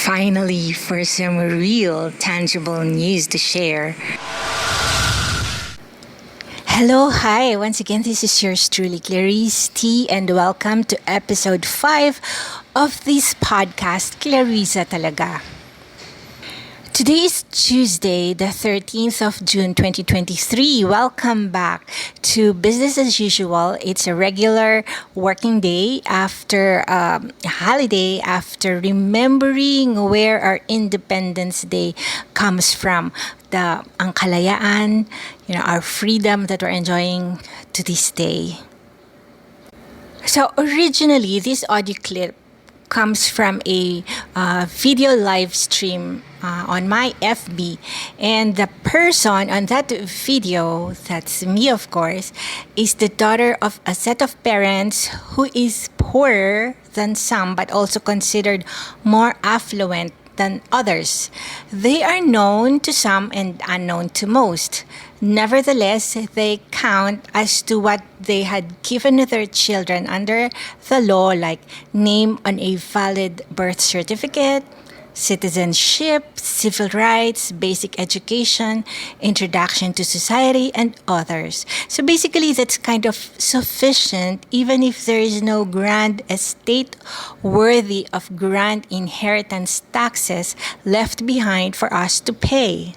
Finally, for some real, tangible news to share. Hello, hi. Once again, this is yours truly, Clarice T, and welcome to episode 5 of this podcast, Clarissa Talaga. Today is Tuesday, the 13th of June, 2023. Welcome back to Business as Usual. It's a regular working day after a holiday, after remembering where our Independence Day comes from. Ang kalayaan, our freedom that we're enjoying to this day. So originally, this audio clip comes from a video live stream on my FB, and the person on that video, that's me of course, is the daughter of a set of parents who is poorer than some but also considered more affluent than others. They are known to some and unknown to most. Nevertheless, they count as to what they had given their children under the law, like name on a valid birth certificate, citizenship, civil rights, basic education, introduction to society, and others. So basically, that's kind of sufficient even if there is no grand estate worthy of grand inheritance taxes left behind for us to pay.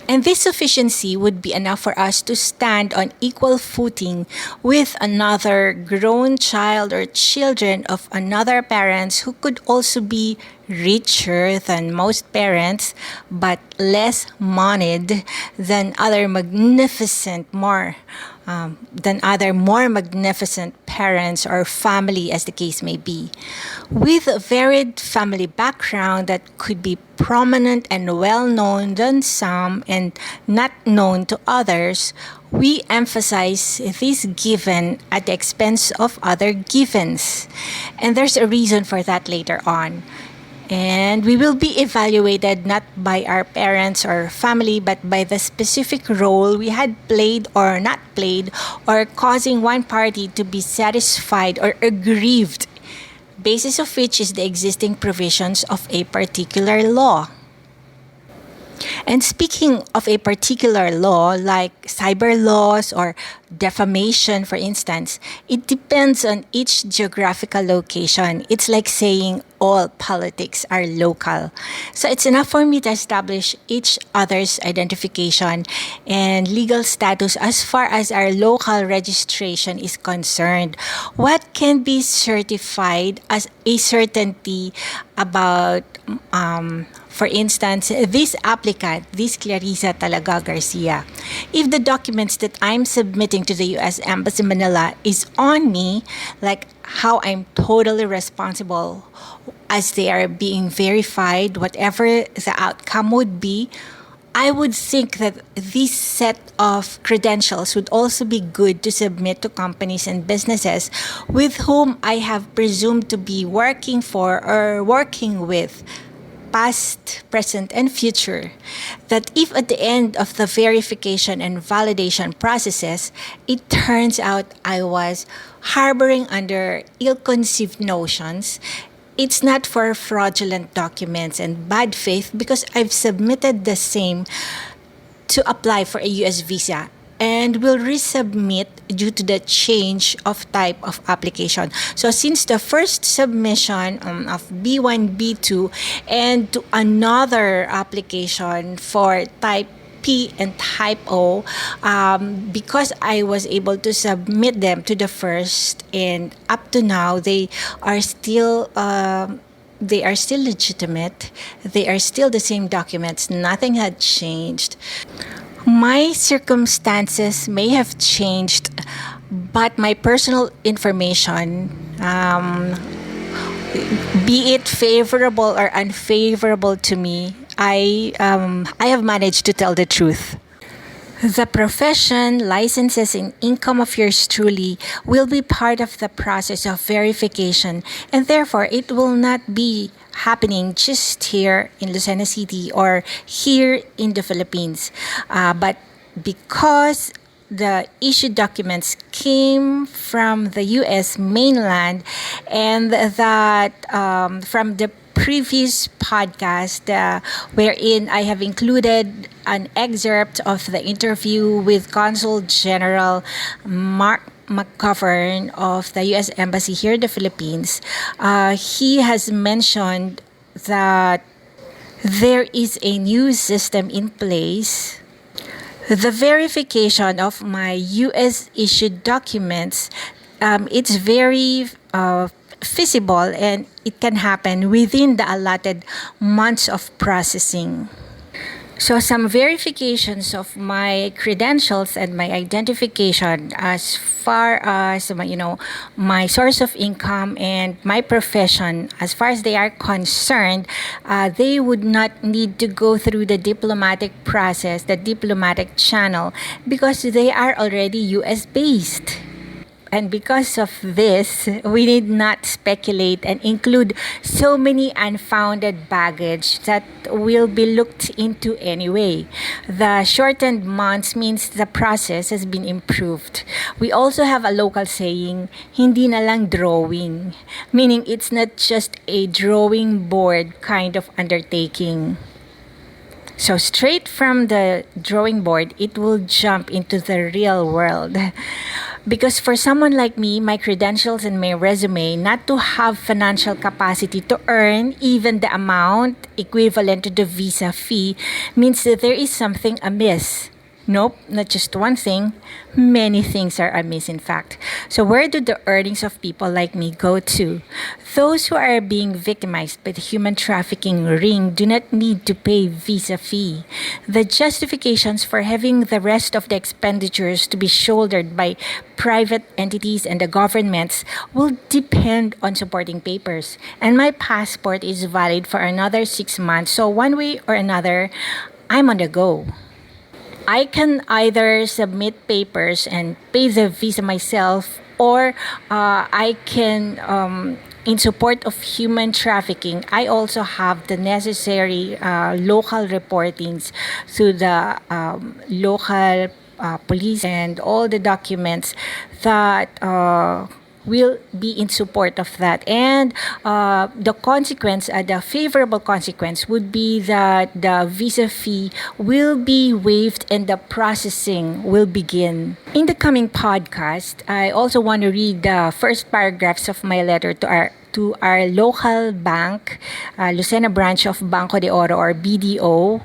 And this sufficiency would be enough for us to stand on equal footing with another grown child or children of another parents who could also be richer than most parents but less moneyed than other more magnificent parents or family, as the case may be. With a varied family background that could be prominent and well-known than some and not known to others, we emphasize this given at the expense of other givens. And there's a reason for that later on. And we will be evaluated not by our parents or family, but by the specific role we had played or not played, or causing one party to be satisfied or aggrieved, basis of which is the existing provisions of a particular law. And speaking of a particular law, like cyber laws or defamation, for instance, it depends on each geographical location. It's like saying all politics are local. So it's enough for me to establish each other's identification and legal status as far as our local registration is concerned. What can be certified as a certainty about for instance, this applicant, this Clarissa Talaga Garcia, if the documents that I'm submitting to the U.S. Embassy Manila is on me, like how I'm totally responsible as they are being verified, whatever the outcome would be, I would think that this set of credentials would also be good to submit to companies and businesses with whom I have presumed to be working for or working with, past, present, and future, that if at the end of the verification and validation processes, it turns out I was harboring under ill-conceived notions, it's not for fraudulent documents and bad faith because I've submitted the same to apply for a US visa and will resubmit due to the change of type of application. So since the first submission of B1, B2, and to another application for type P and type O, because I was able to submit them to the first, and up to now they are still legitimate. They are still the same documents. Nothing had changed. My circumstances may have changed, but my personal information, be it favorable or unfavorable to me, I have managed to tell the truth. The profession, licenses, and income of yours truly will be part of the process of verification, and therefore it will not be happening just here in Lucena City or here in the Philippines. But because the issued documents came from the U.S. mainland and that from the previous podcast wherein I have included an excerpt of the interview with Consul General Mark McGovern of the U.S. Embassy here in the Philippines. He has mentioned that there is a new system in place. The verification of my US issued documents, it's very feasible and it can happen within the allotted months of processing. So some verifications of my credentials and my identification as far as my source of income and my profession, as far as they are concerned, they would not need to go through the diplomatic process, the diplomatic channel, because they are already US based. And because of this, we need not speculate and include so many unfounded baggage that will be looked into anyway. The shortened months means the process has been improved. We also have a local saying, hindi na lang drawing, meaning it's not just a drawing board kind of undertaking. So straight from the drawing board, it will jump into the real world. Because for someone like me, my credentials and my resume, not to have financial capacity to earn even the amount equivalent to the visa fee means that there is something amiss. Nope, not just one thing. Many things are amiss, in fact. So where do the earnings of people like me go to? Those who are being victimized by the human trafficking ring do not need to pay visa fee. The justifications for having the rest of the expenditures to be shouldered by private entities and the governments will depend on supporting papers. And my passport is valid for another 6 months. So one way or another, I'm on the go. I can either submit papers and pay the visa myself, or I can, in support of human trafficking, I also have the necessary local reportings to the local police and all the documents that will be in support of that. And the consequence, the favorable consequence would be that the visa fee will be waived and the processing will begin. In the coming podcast, I also want to read the first paragraphs of my letter to our local bank, Lucena branch of Banco de Oro or BDO.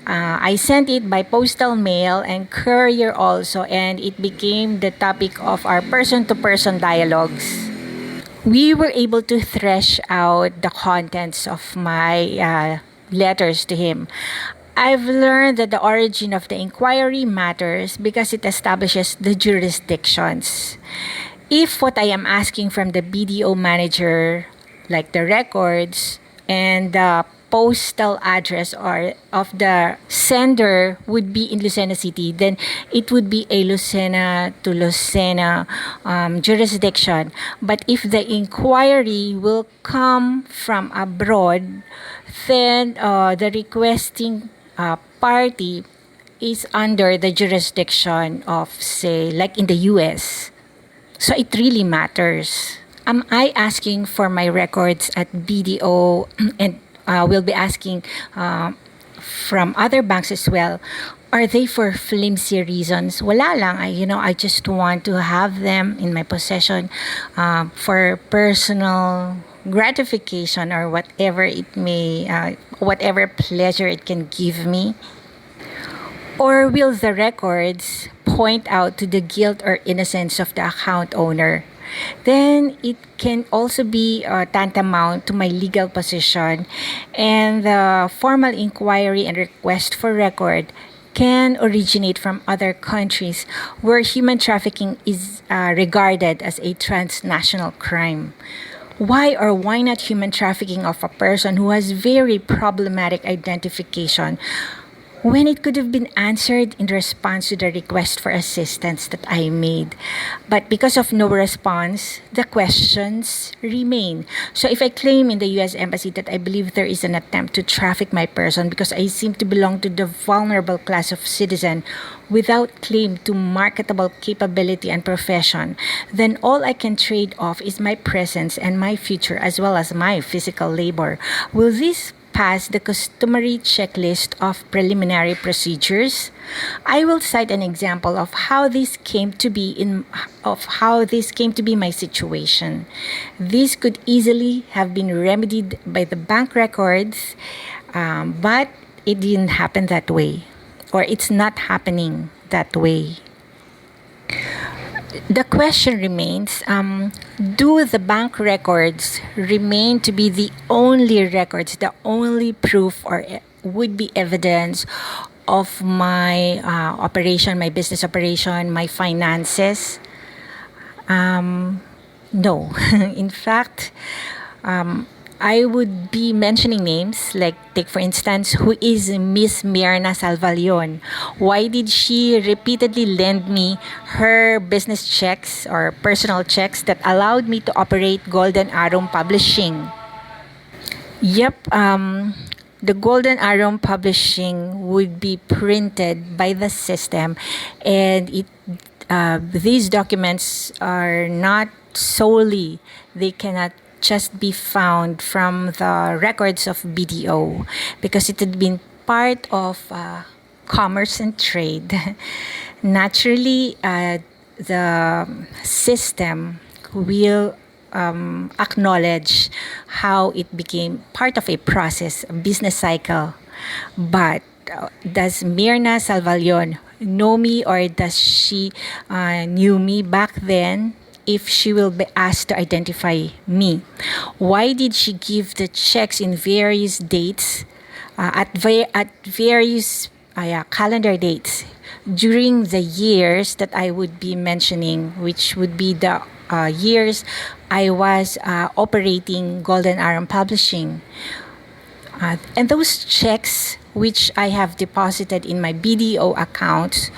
I sent it by postal mail and courier also, and it became the topic of our person-to-person dialogues. We were able to thresh out the contents of my letters to him. I've learned that the origin of the inquiry matters because it establishes the jurisdictions. If what I am asking from the BDO manager, like the records and the postal address or of the sender would be in Lucena City, then it would be a Lucena to Lucena jurisdiction. But if the inquiry will come from abroad, then the requesting party is under the jurisdiction of, say, like in the US. So it really matters. Am I asking for my records at BDO and we'll be asking from other banks as well? Are they for flimsy reasons? Wala lang. I just want to have them in my possession for personal gratification or whatever it may, whatever pleasure it can give me. Or will the records point out to the guilt or innocence of the account owner? Then it can also be tantamount to my legal position, and the formal inquiry and request for record can originate from other countries where human trafficking is regarded as a transnational crime. Why or why not human trafficking of a person who has very problematic identification? when it could have been answered in response to the request for assistance that I made. But because of no response, the questions remain. So if I claim in the US Embassy that I believe there is an attempt to traffic my person because I seem to belong to the vulnerable class of citizen without claim to marketable capability and profession, then all I can trade off is my presence and my future as well as my physical labor. Will this pass the customary checklist of preliminary procedures? I will cite an example of how this came to be my situation. This could easily have been remedied by the bank records, but it didn't happen that way, or it's not happening that way. The question remains, do the bank records remain to be the only records, the only proof or would be evidence of my operation, my business operation, my finances? No. In fact, I would be mentioning names, like take for instance, who is Miss Mirna Salvalion? Why did she repeatedly lend me her business checks or personal checks that allowed me to operate Golden Arrow Publishing? Yep, the Golden Arrow Publishing would be printed by the system, and these documents are not solely, they cannot just be found from the records of BDO because it had been part of commerce and trade. Naturally, the system will acknowledge how it became part of a process, a business cycle. But does Mirna Salvalion know me, or does she knew me back then? If she will be asked to identify me, why did she give the checks in various dates, at various calendar dates during the years that I would be mentioning, which would be the years I was operating Golden Arrow Publishing. And those checks which I have deposited in my BDO accounts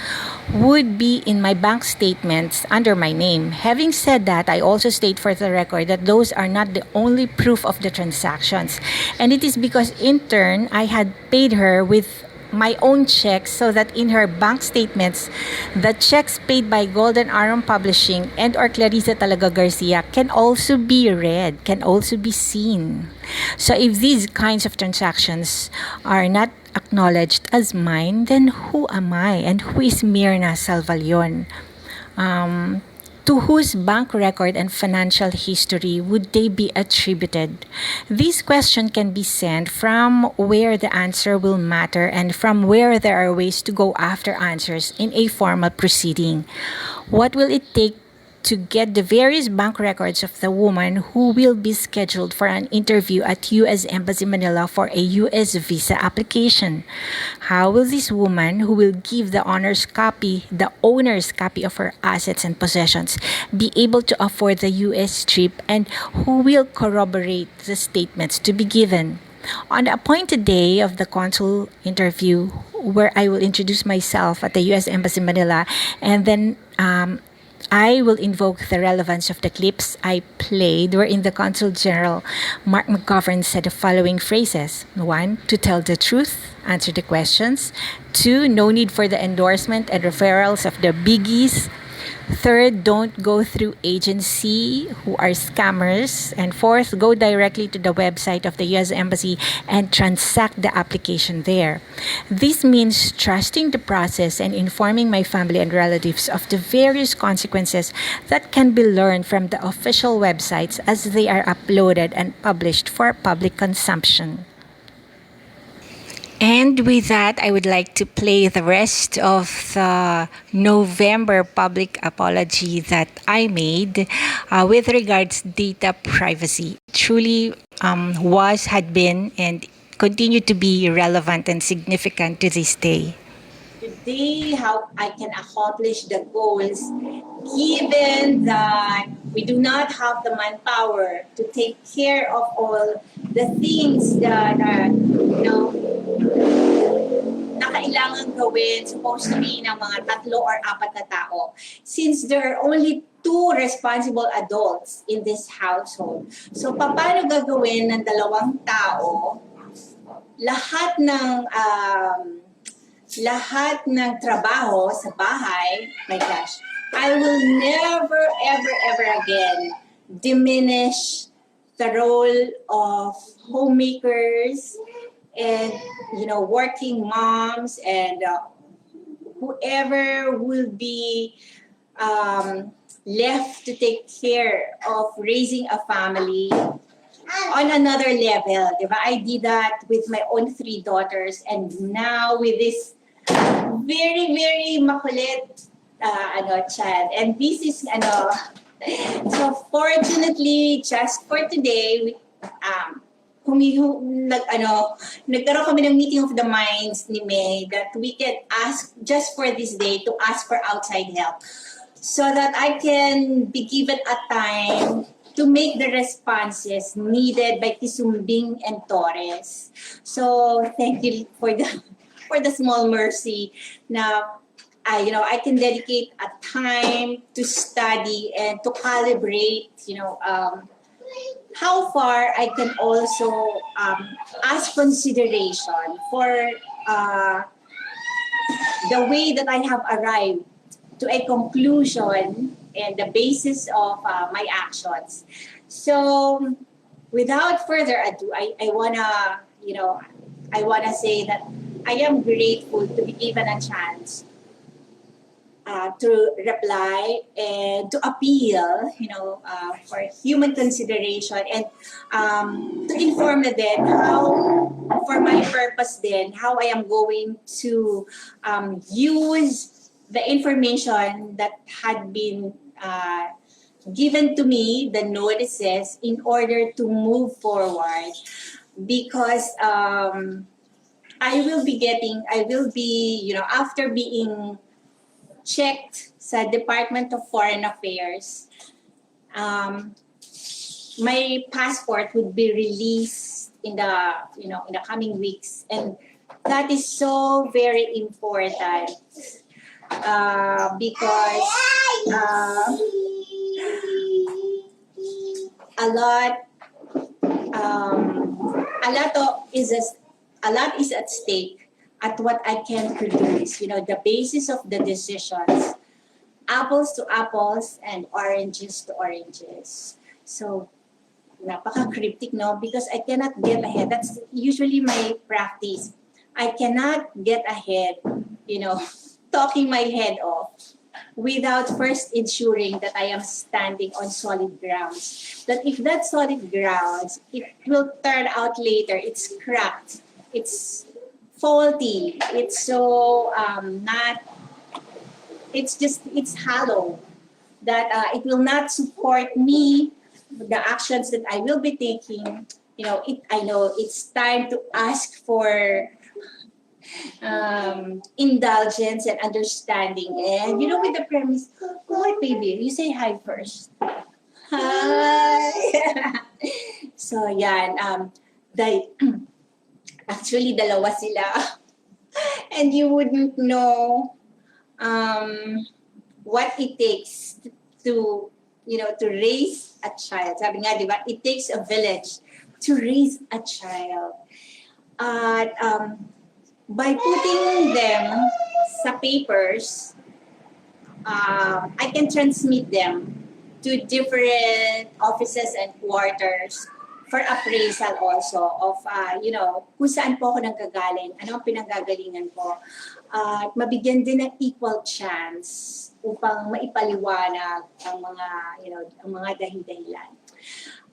would be in my bank statements under my name. Having said that, I also state for the record that those are not the only proof of the transactions. And it is because in turn, I had paid her with my own checks so that in her bank statements, the checks paid by Golden Arrow Publishing and or Clarissa Talaga Garcia can also be read, can also be seen. So if these kinds of transactions are not acknowledged as mine, then who am I and who is Mirna Salvalion? To whose bank record and financial history would they be attributed? This question can be sent from where the answer will matter and from where there are ways to go after answers in a formal proceeding. What will it take to get the various bank records of the woman who will be scheduled for an interview at U.S. Embassy Manila for a U.S. visa application? How will this woman who will give the owner's copy of her assets and possessions, be able to afford the U.S. trip, and who will corroborate the statements to be given? On the appointed day of the consul interview, where I will introduce myself at the U.S. Embassy Manila, and then I will invoke the relevance of the clips I played, wherein the Consul General Mark McGovern said the following phrases. 1. To tell the truth, answer the questions. 2. No need for the endorsement and referrals of the biggies. 3rd, don't go through agency who are scammers. And 4th, go directly to the website of the U.S. Embassy and transact the application there. This means trusting the process and informing my family and relatives of the various consequences that can be learned from the official websites as they are uploaded and published for public consumption. And with that, I would like to play the rest of the November public apology that I made with regards data privacy. Truly had been, and continue to be relevant and significant to this day. Today, how I can accomplish the goals, given that we do not have the manpower to take care of all the things that are, kailangan gawin, supposed to be ng mga 3 or 4 na tao. Since there are only 2 responsible adults in this household. So, paano gagawin ng 2 tao lahat ng trabaho sa bahay? My gosh, I will never, ever, ever again diminish the role of homemakers and, working moms and whoever will be left to take care of raising a family on another level, diba? I did that with my own 3 daughters, and now with this very, very makulit child. And this is so fortunately, just for today, nagkaroon kami ng meeting of the minds ni May that we can ask just for this day to ask for outside help, so that I can be given a time to make the responses needed by Kisumbing and Torres. So thank you for the small mercy. Now, I can dedicate a time to study and to calibrate, how far I can also ask consideration for the way that I have arrived to a conclusion and the basis of my actions. So, without further ado, I wanna say that I am grateful to be given a chance to reply and to appeal, for human consideration, and to inform na din how, for my purpose then, how I am going to use the information that had been given to me, the notices, in order to move forward, because I will be, after being checked sa Department of Foreign Affairs, my passport would be released in the coming weeks, and that is so very important because a lot is at stake at what I can produce. The basis of the decisions, apples to apples and oranges to oranges. So, napaka-cryptic, no? Because I cannot get ahead. That's usually my practice. I cannot get ahead, talking my head off without first ensuring that I am standing on solid grounds. That if that solid grounds, it will turn out later, it's cracked, it's faulty, it's so it's hollow, that it will not support me, the actions that I will be taking. I know it's time to ask for indulgence and understanding. And with the premise, hi baby, you say hi first. Hi. So yan, actually dalawa sila, and you wouldn't know what it takes to raise a child. Sabi nga, di ba, it takes a village to raise a child. At by putting them sa papers, I can transmit them to different offices and quarters for appraisal also of, kung saan po ako nanggagaling, ano ang pinanggagalingan ko. At mabigyan din ng equal chance upang maipaliwanag ang mga dahi-dahilan.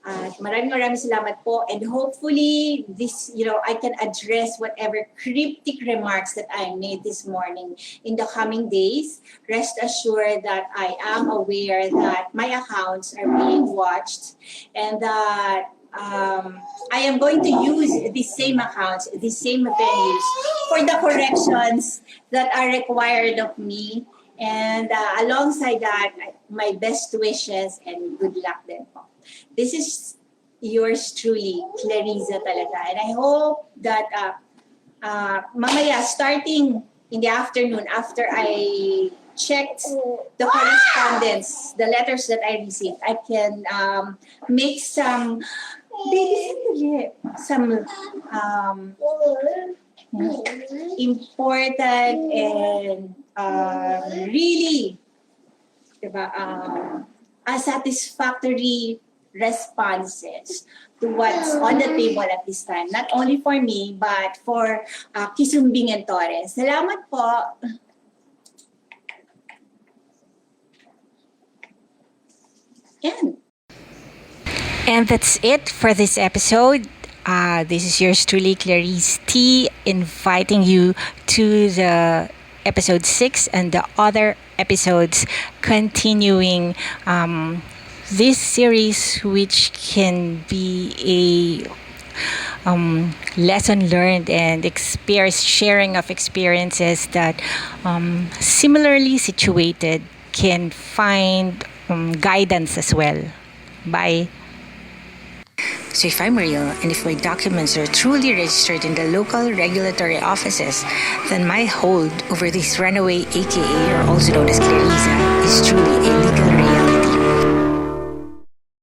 At maraming salamat po, and hopefully this, I can address whatever cryptic remarks that I made this morning in the coming days. Rest assured that I am aware that my accounts are being watched, and that I am going to use the same accounts, the same venues for the corrections that are required of me. And alongside that, my best wishes and good luck din po. This is yours truly, Clarissa talaga. And I hope that mamaya, starting in the afternoon, after I checked the correspondence, the letters that I received, I can make some important and really, diba, satisfactory responses to what's on the table at this time. Not only for me, but for Kisumbing and Torres. Salamat po. Yan. And that's it for this episode. This is yours truly, Clarice T, inviting you to the episode 6 and the other episodes, continuing this series, which can be a lesson learned and sharing of experiences that similarly situated can find guidance as well. Bye. So if I'm real and if my documents are truly registered in the local regulatory offices, then my hold over this runaway, aka or also known as Clarissa, is truly a legal